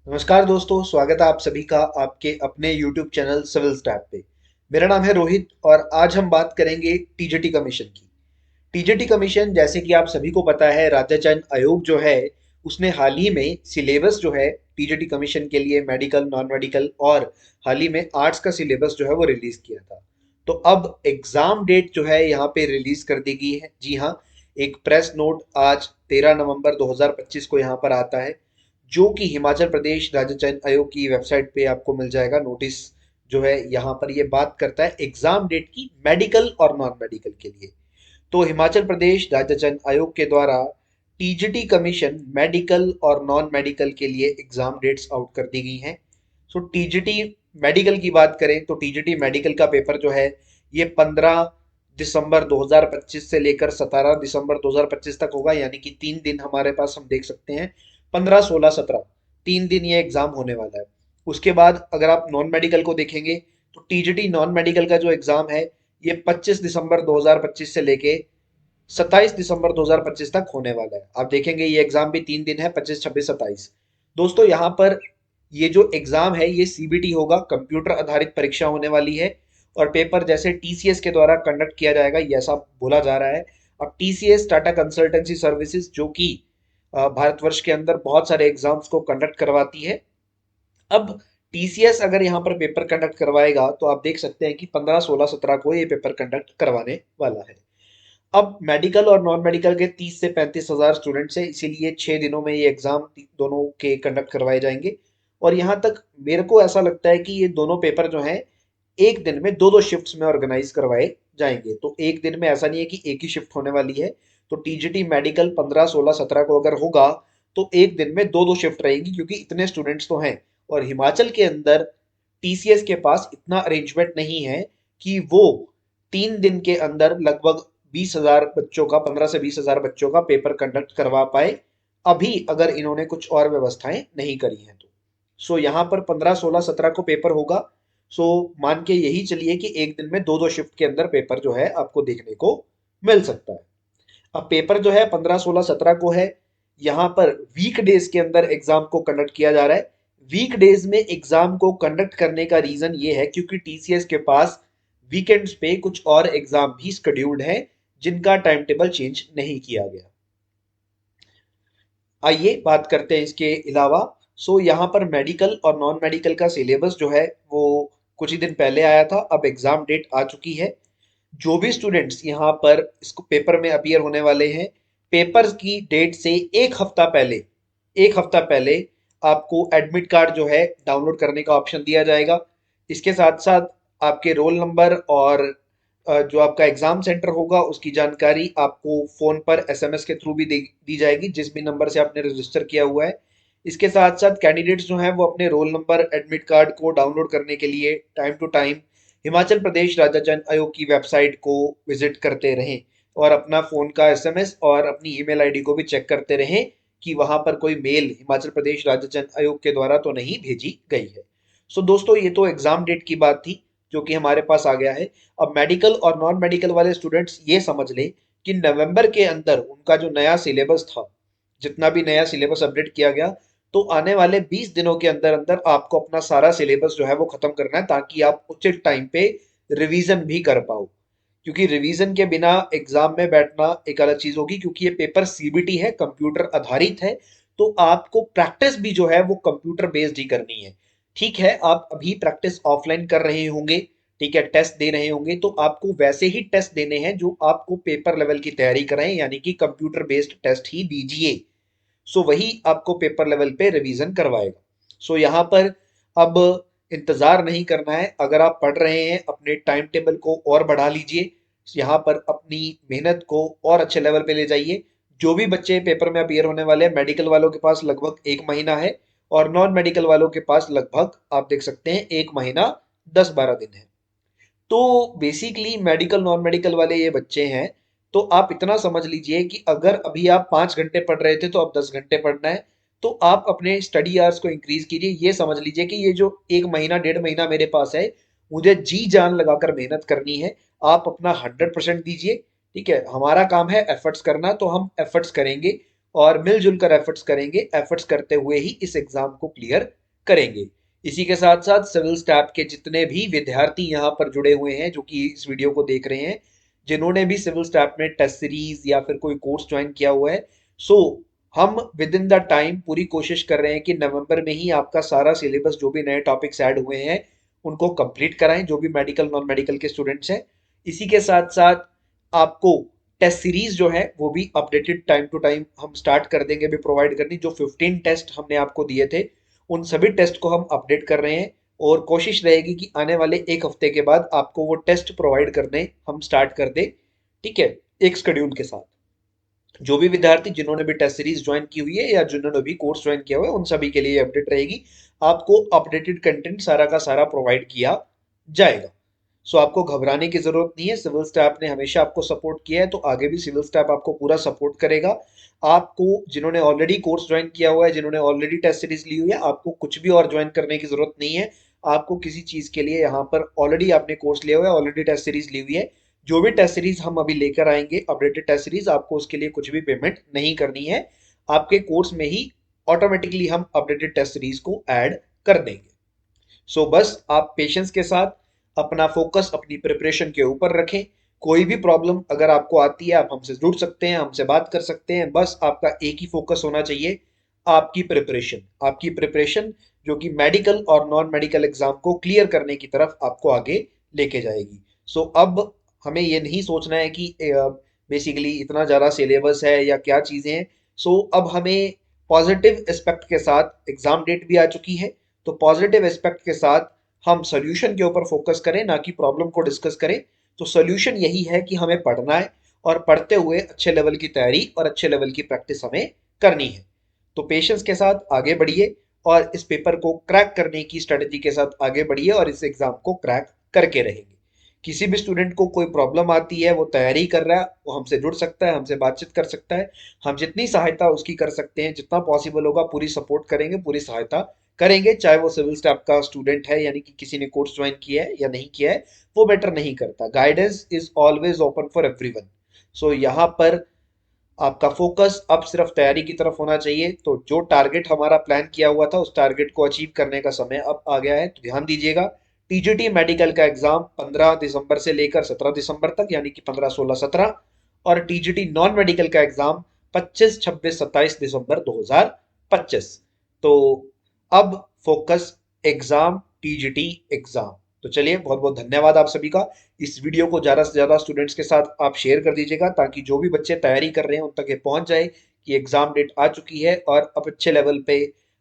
नमस्कार दोस्तों, स्वागत है आप सभी का आपके अपने YouTube चैनल सिविल स्टैप पे। मेरा नाम है रोहित और आज हम बात करेंगे टीजीटी कमीशन की। टीजीटी कमीशन, जैसे कि आप सभी को पता है, राज्य चयन आयोग जो है उसने हाल ही में सिलेबस जो है टीजीटी कमीशन के लिए मेडिकल, नॉन मेडिकल और हाल ही में आर्ट्स का सिलेबस जो है वो रिलीज किया था। तो अब एग्जाम डेट जो है यहाँ पे रिलीज कर दी गई है। जी हाँ, एक प्रेस नोट आज 13 नवंबर 2025 को यहाँ पर आता है, जो कि हिमाचल प्रदेश राज्य चयन आयोग की वेबसाइट पे आपको मिल जाएगा। नोटिस जो है यहाँ पर ये बात करता है एग्जाम डेट की मेडिकल और नॉन मेडिकल के लिए। तो हिमाचल प्रदेश राज्य चयन आयोग के द्वारा टीजीटी कमीशन मेडिकल और नॉन मेडिकल के लिए एग्जाम डेट्स आउट कर दी गई हैं। सो टीजीटी मेडिकल की बात करें तो टीजीटी मेडिकल का पेपर जो है ये 15 दिसंबर 2025 से लेकर 17 दिसंबर 2025 तक होगा, यानी कि 3 दिन हमारे पास हम देख सकते हैं। 15, 16, 17 3 दिन ये एग्जाम होने वाला है। उसके बाद अगर आप नॉन मेडिकल को देखेंगे तो टीजीटी नॉन मेडिकल का जो एग्जाम है ये 25 दिसंबर 2025 से लेके 27 दिसंबर 2025 तक होने वाला है। आप देखेंगे ये एग्जाम भी 3 दिन है, 25, 26, 27। दोस्तों यहाँ पर ये जो एग्जाम है ये सीबीटी होगा, कंप्यूटर आधारित परीक्षा होने वाली है। और पेपर जैसे टीसीएस के द्वारा कंडक्ट किया जाएगा, ये ऐसा बोला जा रहा है। अब टीसीएस टाटा कंसल्टेंसी सर्विसेज, जो कि भारतवर्ष के अंदर बहुत सारे एग्जाम्स को कंडक्ट करवाती है। अब टीसीएस अगर यहाँ पर पेपर कंडक्ट करवाएगा तो आप देख सकते हैं कि 15, 16, 17 को ये पेपर कंडक्ट करवाने वाला है। अब मेडिकल और नॉन मेडिकल के 30 से 35 हज़ार स्टूडेंट्स हैं, इसीलिए 6 दिनों में ये एग्जाम दोनों के कंडक्ट करवाए जाएंगे। और यहाँ तक मेरे को ऐसा लगता है कि ये दोनों पेपर जो हैं एक दिन में दो दो शिफ्ट्स में ऑर्गेनाइज करवाए जाएंगे। तो एक दिन में ऐसा नहीं है कि एक ही शिफ्ट होने वाली है। तो टीजीटी मेडिकल 15, 16, 17 को अगर होगा तो एक दिन में दो दो शिफ्ट रहेंगी, क्योंकि इतने स्टूडेंट्स तो हैं। और हिमाचल के अंदर टीसीएस के पास इतना अरेंजमेंट नहीं है कि वो 3 दिन के अंदर लगभग 20 हज़ार बच्चों का, 15 से 20 हज़ार बच्चों का पेपर कंडक्ट करवा पाए, अभी अगर इन्होंने कुछ और व्यवस्थाएं नहीं करी हैं तो। सो यहाँ पर 15, 16, 17 को पेपर होगा। सो मान के यही चलिए कि एक दिन में दो दो शिफ्ट के अंदर पेपर जो है आपको देखने को मिल सकता है। अब पेपर जो है 15, 16, 17 को है। यहाँ पर वीक डेज के अंदर एग्जाम को कंडक्ट किया जा रहा है। वीक डेज में एग्जाम को कंडक्ट करने का रीजन ये है क्योंकि टीसीएस के पास वीकेंड्स पे कुछ और एग्जाम भी शेड्यूल्ड है, जिनका टाइम टेबल चेंज नहीं किया गया। आइए बात करते हैं इसके अलावा। सो यहाँ पर मेडिकल और नॉन मेडिकल का सिलेबस जो है वो कुछ ही दिन पहले आया था, अब एग्जाम डेट आ चुकी है। जो भी स्टूडेंट्स यहाँ पर इसको पेपर में अपीयर होने वाले हैं, पेपर की डेट से एक हफ्ता पहले आपको एडमिट कार्ड जो है डाउनलोड करने का ऑप्शन दिया जाएगा। इसके साथ साथ आपके रोल नंबर और जो आपका एग्जाम सेंटर होगा उसकी जानकारी आपको फोन पर एसएमएस के थ्रू भी दी जाएगी, जिस भी नंबर से आपने रजिस्टर किया हुआ है। इसके साथ साथ कैंडिडेट्स जो हैं वो अपने रोल नंबर, एडमिट कार्ड को डाउनलोड करने के लिए time to time Himachal Pradesh राज्य चयन आयोग की वेबसाइट को विजिट करते रहें और अपना फ़ोन का एसएमएस और अपनी ईमेल आईडी को भी चेक करते रहें कि वहां पर कोई मेल हिमाचल प्रदेश राज्य चयन आयोग के द्वारा तो नहीं भेजी गई है। सो दोस्तों, ये तो एग्जाम डेट की बात थी जो कि हमारे पास आ गया है। अब मेडिकल और नॉन मेडिकल वाले स्टूडेंट्स ये समझ लें कि नवंबर के अंदर उनका जो नया सिलेबस था, जितना भी नया सिलेबस अपडेट किया गया, तो आने वाले 20 दिनों के अंदर अंदर आपको अपना सारा सिलेबस जो है वो खत्म करना है, ताकि आप उचित टाइम पे रिवीजन भी कर पाओ। क्योंकि रिवीजन के बिना एग्जाम में बैठना एक अलग चीज होगी, क्योंकि ये पेपर सीबीटी है, कंप्यूटर आधारित है। तो आपको प्रैक्टिस भी जो है वो कंप्यूटर बेस्ड ही करनी है। ठीक है, आप अभी प्रैक्टिस ऑफलाइन कर रहे होंगे, ठीक है, टेस्ट दे रहे होंगे, तो आपको वैसे ही टेस्ट देने हैं जो आपको पेपर लेवल की तैयारी कराएं, यानी कि कंप्यूटर बेस्ड टेस्ट ही दीजिए। सो वही आपको पेपर लेवल पे रिवीजन करवाएगा। सो यहाँ पर अब इंतजार नहीं करना है। अगर आप पढ़ रहे हैं, अपने टाइम टेबल को और बढ़ा लीजिए, यहाँ पर अपनी मेहनत को और अच्छे लेवल पे ले जाइए। जो भी बच्चे पेपर में अपीयर होने वाले हैं, मेडिकल वालों के पास लगभग 1 महीना है और नॉन मेडिकल वालों के पास लगभग आप देख सकते हैं 1 महीना 10-12 दिन है। तो बेसिकली मेडिकल नॉन मेडिकल वाले ये बच्चे हैं। तो आप इतना समझ लीजिए कि अगर अभी आप 5 घंटे पढ़ रहे थे तो अब 10 घंटे पढ़ना है। तो आप अपने स्टडी आवर्स को इंक्रीज कीजिए। ये समझ लीजिए कि ये जो 1 महीना 1.5 महीना मेरे पास है, मुझे जी जान लगाकर मेहनत करनी है। आप अपना 100% दीजिए। ठीक है, हमारा काम है एफर्ट्स करना, तो हम एफर्ट्स करेंगे। और मिलजुल कर एफर्ट्स करेंगे, एफर्ट्स करते हुए ही इस एग्जाम को क्लियर करेंगे। इसी के साथ साथ सिविल स्टाफ के जितने भी विद्यार्थी यहाँ पर जुड़े हुए हैं जो कि इस वीडियो को देख रहे हैं, जिन्होंने भी सिविल स्टाफ में टेस्ट सीरीज या फिर कोई कोर्स ज्वाइन किया हुआ है, सो हम विद इन द टाइम पूरी कोशिश कर रहे हैं कि नवंबर में ही आपका सारा सिलेबस जो भी नए टॉपिक्स ऐड हुए हैं उनको कंप्लीट कराएं, जो भी मेडिकल नॉन मेडिकल के स्टूडेंट्स हैं। इसी के साथ साथ आपको टेस्ट सीरीज जो है वो भी अपडेटेड टाइम टू टाइम हम स्टार्ट कर देंगे भी प्रोवाइड करनी। जो 15 टेस्ट हमने आपको दिए थे उन सभी टेस्ट को हम अपडेट कर रहे हैं और कोशिश रहेगी कि आने वाले एक हफ्ते के बाद आपको वो टेस्ट प्रोवाइड करने हम स्टार्ट कर दें, ठीक है, एक शेड्यूल के साथ। जो भी विद्यार्थी जिन्होंने भी टेस्ट सीरीज ज्वाइन की हुई है या जिन्होंने भी कोर्स ज्वाइन किया हुआ है उन सभी के लिए अपडेट रहेगी। आपको अपडेटेड कंटेंट सारा का सारा प्रोवाइड किया जाएगा। सो आपको घबराने की जरूरत नहीं है, सिविल स्टाफ ने हमेशा आपको सपोर्ट किया है तो आगे भी सिविल स्टाफ आपको पूरा सपोर्ट करेगा। आपको जिन्होंने ऑलरेडी कोर्स ज्वाइन किया हुआ है, जिन्होंने ऑलरेडी टेस्ट सीरीज ली हुई है, आपको कुछ भी और ज्वाइन करने की जरूरत नहीं है। आपको किसी चीज के लिए यहाँ पर ऑलरेडी आपने कोर्स लिया हुआ है, ऑलरेडी टेस्ट सीरीज ली हुई है। जो भी टेस्ट सीरीज हम अभी लेकर आएंगे अपडेटेड टेस्ट सीरीज, आपको उसके लिए कुछ भी पेमेंट नहीं करनी है। आपके कोर्स में ही ऑटोमेटिकली हम अपडेटेड टेस्ट सीरीज को ऐड कर देंगे। सो बस आप पेशेंस के साथ अपना फोकस अपनी प्रिपरेशन के ऊपर रखें। कोई भी प्रॉब्लम अगर आपको आती है आप हमसे जुड़ सकते हैं, हमसे बात कर सकते हैं। बस आपका एक ही फोकस होना चाहिए, आपकी प्रिपरेशन। आपकी प्रिपरेशन जो कि मेडिकल और नॉन मेडिकल एग्जाम को क्लियर करने की तरफ आपको आगे लेके जाएगी। सो अब हमें ये नहीं सोचना है कि बेसिकली इतना ज़्यादा सिलेबस है या क्या चीज़ें हैं। सो अब हमें पॉजिटिव एस्पेक्ट के साथ, एग्जाम डेट भी आ चुकी है तो पॉजिटिव एस्पेक्ट के साथ हम सोल्यूशन के ऊपर फोकस करें, ना कि प्रॉब्लम को डिस्कस करें। तो सोल्यूशन यही है कि हमें पढ़ना है और पढ़ते हुए अच्छे लेवल की तैयारी और अच्छे लेवल की प्रैक्टिस हमें करनी है। तो पेशेंस के साथ आगे बढ़िए और इस पेपर को क्रैक करने की स्ट्रेटेजी के साथ आगे बढ़िए और इस एग्जाम को क्रैक करके रहेंगे। किसी भी स्टूडेंट को कोई प्रॉब्लम आती है, वो तैयारी कर रहा है, वो हमसे जुड़ सकता है, हमसे बातचीत कर सकता है। हम जितनी सहायता उसकी कर सकते हैं, जितना पॉसिबल होगा पूरी सपोर्ट करेंगे, पूरी सहायता करेंगे। चाहे वो सिविल स्टाफ का स्टूडेंट है, यानी कि किसी ने कोर्स ज्वाइन किया है या नहीं किया है, वो मैटर नहीं करता। Guidance is always open for everyone. So यहाँ पर आपका फोकस अब सिर्फ तैयारी की तरफ होना चाहिए। तो जो टारगेट हमारा प्लान किया हुआ था उस टारगेट को अचीव करने का समय अब आ गया है, तो ध्यान दीजिएगा। टीजीटी मेडिकल का एग्जाम 15 दिसंबर से लेकर 17 दिसंबर तक, यानी कि 15, 16, 17, और टीजीटी नॉन मेडिकल का एग्जाम 25, 26, 27 दिसंबर 2025। तो अब फोकस एग्जाम, टीजीटी एग्जाम। तो चलिए, बहुत बहुत धन्यवाद आप सभी का। इस वीडियो को ज़्यादा से ज़्यादा स्टूडेंट्स के साथ आप शेयर कर दीजिएगा ताकि जो भी बच्चे तैयारी कर रहे हैं उन तक ये पहुंच जाए कि एग्जाम डेट आ चुकी है और अब अच्छे लेवल पे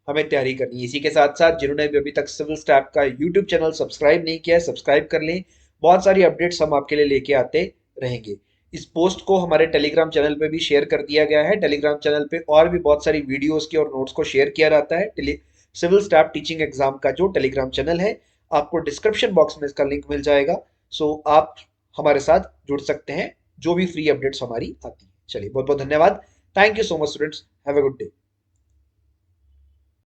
हमें तैयारी करनी है। इसी के साथ साथ जिन्होंने भी अभी तक सिविल स्टाफ का यूट्यूब चैनल सब्सक्राइब नहीं किया है, सब्सक्राइब कर लें। बहुत सारी अपडेट्स हम आपके लिए लेके आते रहेंगे। इस पोस्ट को हमारे टेलीग्राम चैनल पे भी शेयर कर दिया गया है। टेलीग्राम चैनल पे और भी बहुत सारी वीडियोस की और नोट्स को शेयर किया जाता है। सिविल स्टाफ टीचिंग एग्जाम का जो टेलीग्राम चैनल है, आपको डिस्क्रिप्शन बॉक्स में इसका लिंक मिल जाएगा। सो आप हमारे साथ जुड़ सकते हैं जो भी फ्री अपडेट्स हमारी आती है। चलिए, बहुत बहुत धन्यवाद। Thank you so much students, have a good day.